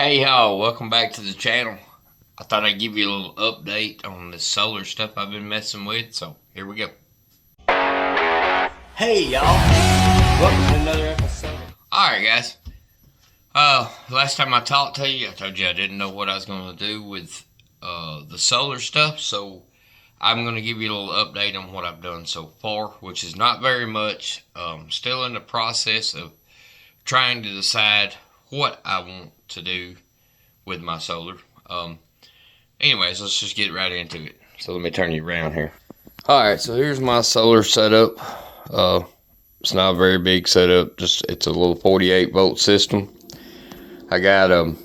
Hey y'all, welcome back to the channel. I thought I'd give you a little update on this solar stuff I've been messing with, so here we go. Hey y'all, welcome to another episode. Alright guys, last time I talked to you, I told you I didn't know what I was going to do with the solar stuff, so I'm going to give you a little update on what I've done so far, which is not very much. Still in the process of trying to decide what I want to do with my solar. Anyways, let's just get right into it. So let me turn you around here. Alright, so here's my solar setup. It's not a very big setup, just it's a little 48 volt system. I got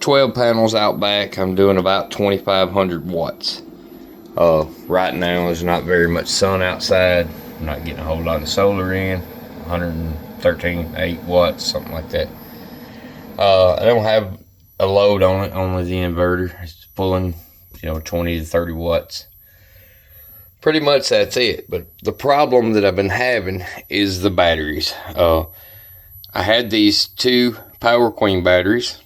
12 panels out back. I'm doing about 2500 watts. Right now there's not very much sun outside. I'm not getting a whole lot of solar in. 113.8 watts, something like that. I don't have a load on it, only the inverter. It's pulling, 20 to 30 watts. Pretty much that's it. But the problem that I've been having is the batteries. I had these two Power Queen batteries,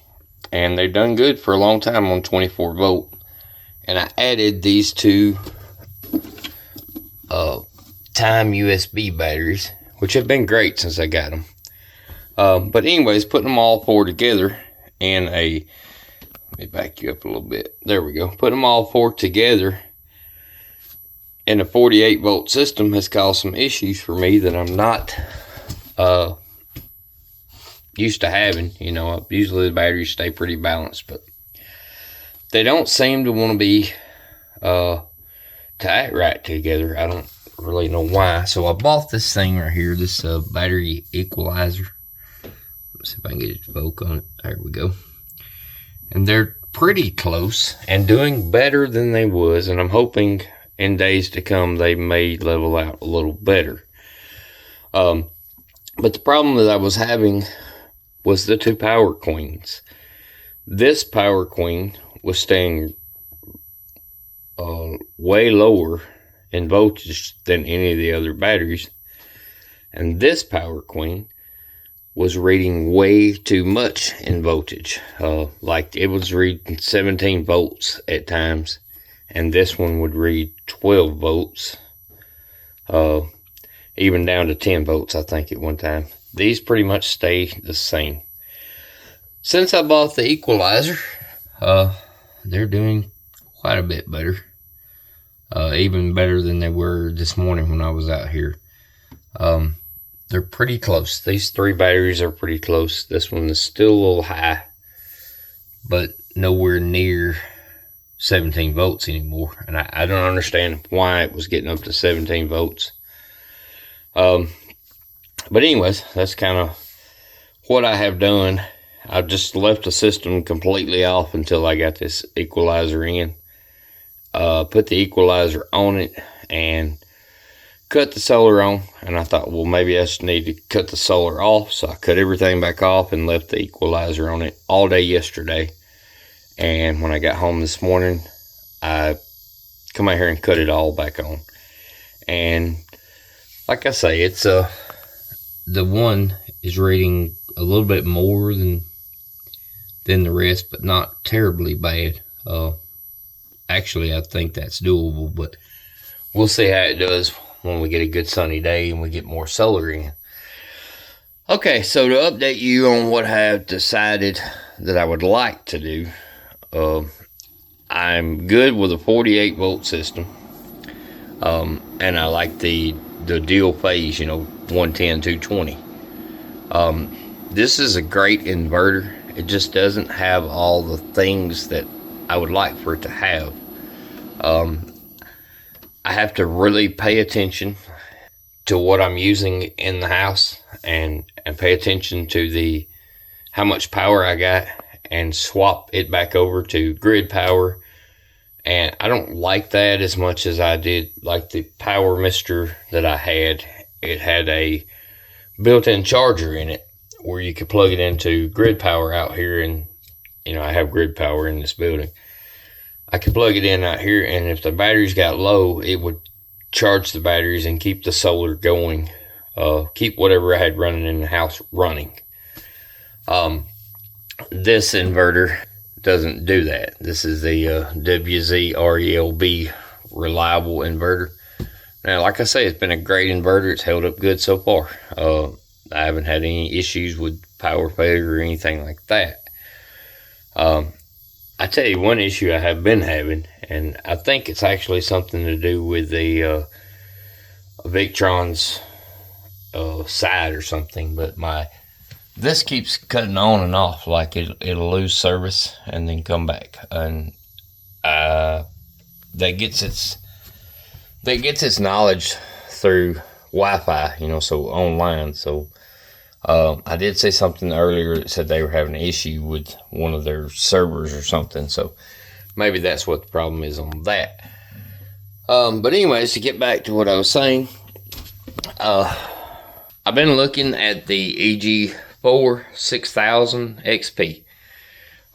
and they've done good for a long time on 24 volt. And I added these two Time USB batteries, which have been great since I got them. But anyways, putting them all four together in a, let me back you up a little bit. There we go. Putting them all four together in a 48 volt system has caused some issues for me that I'm not used to having. Usually the batteries stay pretty balanced, but they don't seem to want to be tied right together. I don't really know why. So I bought this thing right here, this battery equalizer. Let's see if I can get it to focus on it. There we go. And they're pretty close and doing better than they was, and I'm hoping in days to come they may level out a little better. But the problem that I was having was the two Power Queens. This Power Queen was staying way lower in voltage than any of the other batteries, and this Power Queen was reading way too much in voltage. Like it was reading 17 volts at times, and this one would read 12 volts, even down to 10 volts I think at one time. These pretty much stay the same. Since I bought the equalizer, they're doing quite a bit better, even better than they were this morning when I was out here. They're pretty close. These three batteries are pretty close. This one is still a little high, but nowhere near 17 volts anymore. And I don't understand why it was getting up to 17 volts. But anyways, that's kind of what I have done. I've just left the system completely off until I got this equalizer in. Put the equalizer on it and cut the solar on, and I thought, well, maybe I just need to cut the solar off. So I cut everything back off and left the equalizer on it all day yesterday. And when I got home this morning, I come out here and cut it all back on. And like I say, it's the one is reading a little bit more than the rest, but not terribly bad. Actually, I think that's doable, but we'll see how it does when we get a good sunny day and we get more solar in. Okay, so to update you on what I have decided that I would like to do, I'm good with a 48 volt system, and I like the dual phase, 110, 220. This is a great inverter. It just doesn't have all the things that I would like for it to have. I have to really pay attention to what I'm using in the house and pay attention to how much power I got and swap it back over to grid power. And I don't like that as much as I did like the Power Mister that I had. It had a built-in charger in it where you could plug it into grid power out here, and I have grid power in this building. I could plug it in out here, and if the batteries got low, it would charge the batteries and keep the solar going, keep whatever I had running in the house running. This inverter doesn't do that. This is the WZRELB reliable inverter. Now, like I say, it's been a great inverter. It's held up good so far. I haven't had any issues with power failure or anything like that. I tell you one issue I have been having, and I think it's actually something to do with the Victron's side or something, but this keeps cutting on and off, like it'll lose service and then come back, and that gets its knowledge through Wi-Fi, so online. So I did say something earlier that said they were having an issue with one of their servers or something, so maybe that's what the problem is on that. But anyways, to get back to what I was saying, I've been looking at the EG4 6000 XP.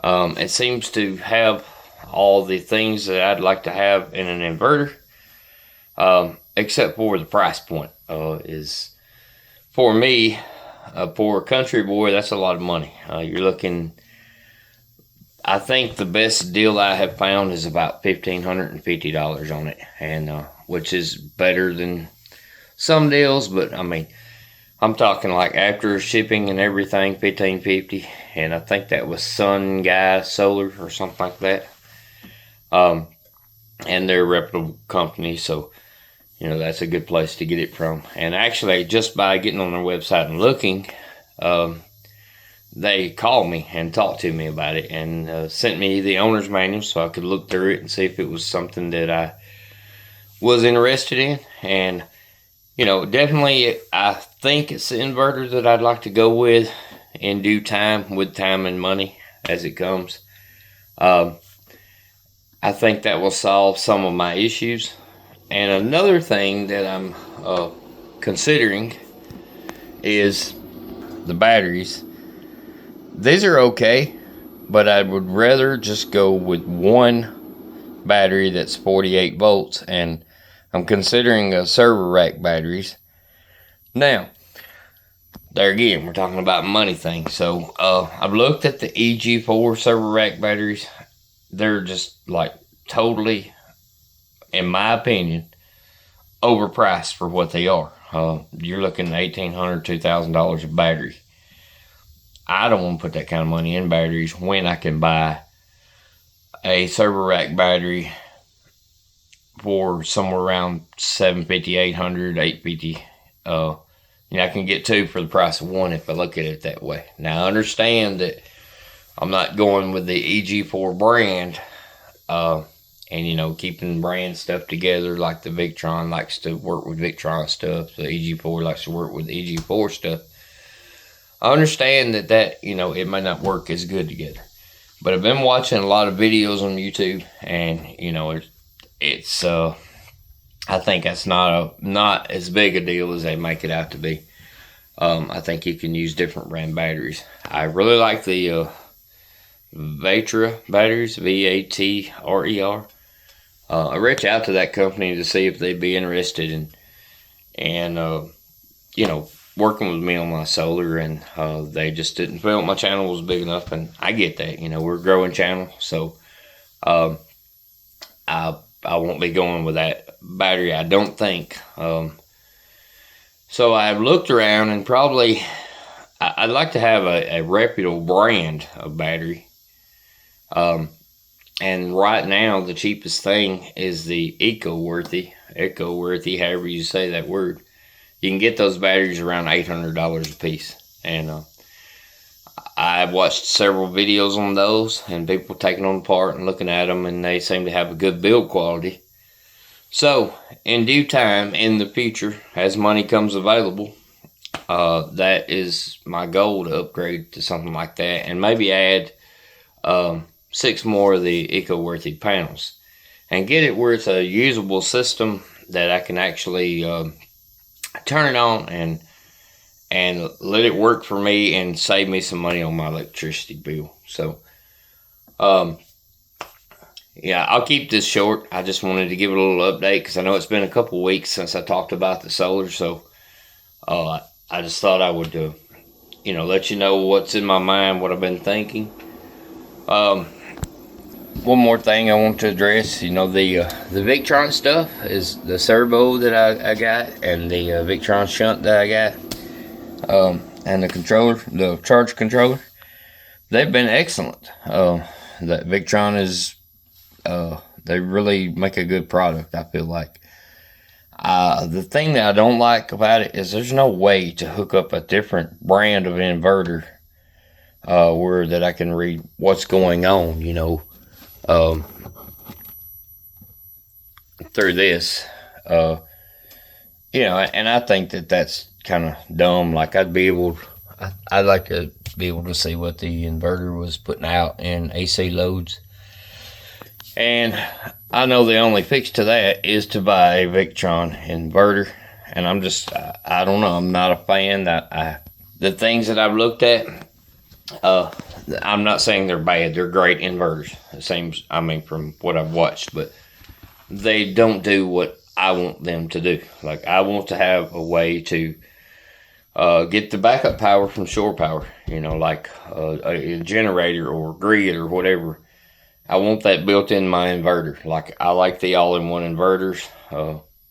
It seems to have all the things that I'd like to have in an inverter, except for the price point. Is for me, a poor country boy, that's a lot of money. You're looking, I think the best deal I have found is about $1,550 on it, and which is better than some deals, but I mean, I'm talking like after shipping and everything, $1,550, and I think that was Sun Guy Solar or something like that. And they're a reputable company, so that's a good place to get it from. And actually, just by getting on their website and looking, they called me and talked to me about it, and sent me the owner's manual so I could look through it and see if it was something that I was interested in. And definitely, I think it's the inverter that I'd like to go with in due time, with time and money as it comes. I think that will solve some of my issues. And another thing that I'm considering is the batteries. These are okay, but I would rather just go with one battery that's 48 volts, and I'm considering server rack batteries. Now, there again, we're talking about money thing. So I've looked at the EG4 server rack batteries. They're just like totally, in my opinion, overpriced for what they are. You're looking at $1,800, $2,000 a battery. I don't want to put that kind of money in batteries when I can buy a server rack battery for somewhere around $750, $800, $850. I can get two for the price of one if I look at it that way. Now, I understand that I'm not going with the EG4 brand, and keeping brand stuff together, like the Victron likes to work with Victron stuff, the EG4 likes to work with EG4 stuff. I understand that it might not work as good together, but I've been watching a lot of videos on YouTube, and it's I think that's not as big a deal as they make it out to be. I think you can use different brand batteries. I really like the Vatra batteries, VATRER. I reached out to that company to see if they'd be interested in working with me on my solar, and they just didn't feel my channel was big enough, and I get that. We're a growing channel, so I won't be going with that battery, I don't think. So I've looked around, and probably I'd like to have a reputable brand of battery. And right now, the cheapest thing is the eco-worthy, however you say that word. You can get those batteries around $800 a piece. And I've watched several videos on those, and people taking them apart and looking at them, and they seem to have a good build quality. So, in due time, in the future, as money comes available, that is my goal, to upgrade to something like that, and maybe add 6 more of the eco-worthy panels, and get it where it's a usable system that I can actually turn it on and let it work for me and save me some money on my electricity bill. So, yeah, I'll keep this short. I just wanted to give it a little update, because I know it's been a couple weeks since I talked about the solar, so I just thought I would let you know what's in my mind, what I've been thinking. One more thing I want to address, the Victron stuff is the servo that I got, and the Victron shunt that I got, and the controller, the charge controller. They've been excellent. That Victron is, they really make a good product, I feel like. The thing that I don't like about it is there's no way to hook up a different brand of inverter where that I can read what's going on, through this. And I think that that's kind of dumb. Like I'd like to be able to see what the inverter was putting out in AC loads. And I know the only fix to that is to buy a Victron inverter. And I'm just, I don't know, I'm not a fan. The things that I've looked at, I'm not saying they're bad. They're great inverters. It seems, from what I've watched. But they don't do what I want them to do. Like, I want to have a way to get the backup power from shore power. Like a generator or grid or whatever. I want that built in my inverter. Like, I like the all-in-one inverters.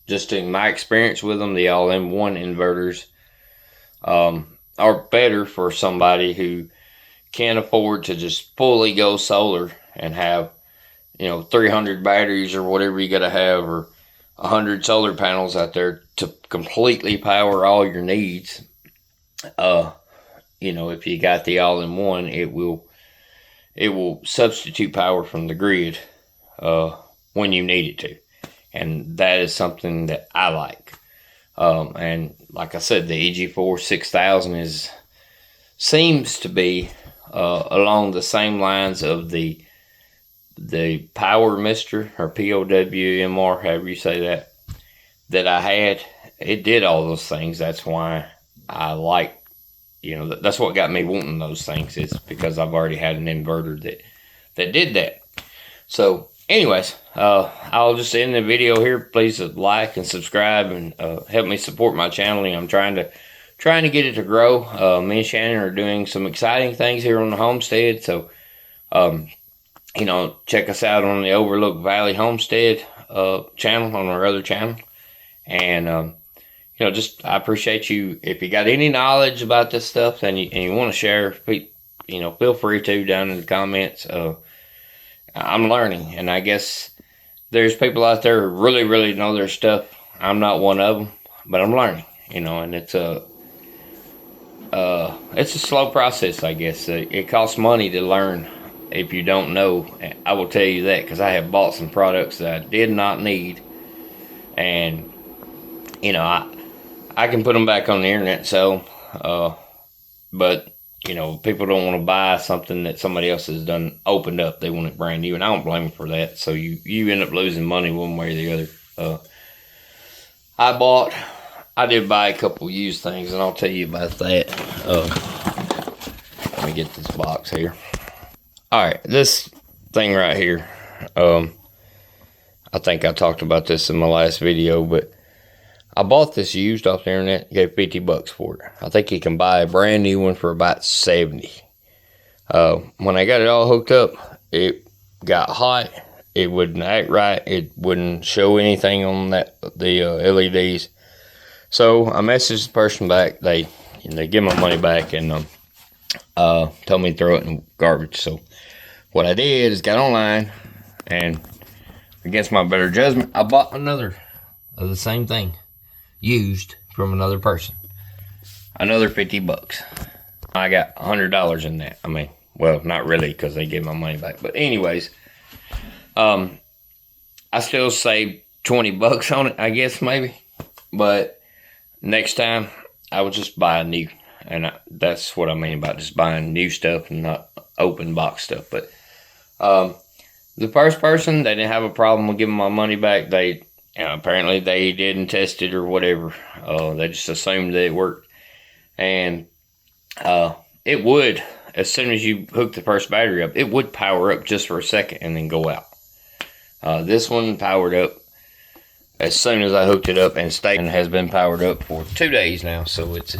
Just in my experience with them, the all-in-one inverters are better for somebody who can't afford to just fully go solar and have, 300 batteries or whatever you got to have, or 100 solar panels out there to completely power all your needs. If you got the all-in-one, it will substitute power from the grid when you need it to. And that is something that I like. And like I said, the EG4 6000 seems to be along the same lines of the Power Mister, or POWMR, however you say that I had. It did all those things. That's why I like, that's what got me wanting those things, is because I've already had an inverter that did that. So anyways, I'll just end the video here. Please like and subscribe and help me support my channel. I'm trying to get it to grow. Me and Shannon are doing some exciting things here on the Homestead. So, check us out on the Overlook Valley Homestead channel, on our other channel. And, I appreciate you. If you got any knowledge about this stuff and you want to share, feel free to down in the comments. I'm learning, and I guess there's people out there who really, really know their stuff. I'm not one of them, but I'm learning, and it's a slow process, I guess. It costs money to learn if you don't know. I will tell you that, because I have bought some products that I did not need, and I can put them back on the internet and sell them, but people don't want to buy something that somebody else has done, opened up. They want it brand new, and I don't blame them for that. So you end up losing money one way or the other. I did buy a couple used things, and I'll tell you about that. Let me get this box here. All right, this thing right here. I think I talked about this in my last video, but I bought this used off the internet, gave $50 for it. I think you can buy a brand new one for about 70. When I got it all hooked up, it got hot. It wouldn't act right. It wouldn't show anything on the LEDs. So I messaged the person back. They give my money back and told me to throw it in garbage. So what I did is got online, and against my better judgment, I bought another of the same thing, used, from another person. Another $50. I got $100 in that. Well, not really, because they gave my money back. But anyways, I still saved $20 on it, I guess, maybe. But next time, I would just buy a new. And that's what I mean about just buying new stuff and not open box stuff. But the first person, they didn't have a problem with giving my money back. Apparently they didn't test it or whatever. They just assumed that it worked. And it would, as soon as you hook the first battery up, it would power up just for a second and then go out. This one powered up as soon as I hooked it up, and stayed, and has been powered up for 2 days now. So it's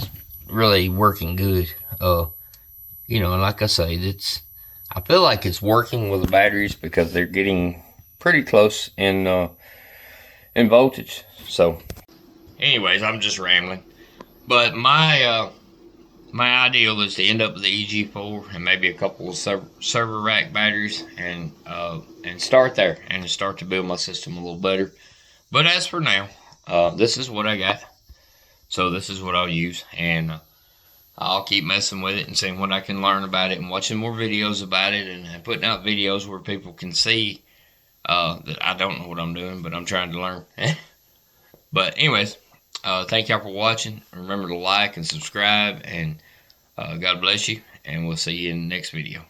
really working good. You know, and like I say, I feel like it's working with the batteries because they're getting pretty close in voltage. So, anyways, I'm just rambling. But my ideal is to end up with the EG4 and maybe a couple of server rack batteries and start there and start to build my system a little better. But as for now, this is what I got. So this is what I'll use, and I'll keep messing with it and seeing what I can learn about it and watching more videos about it and putting out videos where people can see that I don't know what I'm doing, but I'm trying to learn. But anyways, thank y'all for watching. Remember to like and subscribe, and God bless you, and we'll see you in the next video.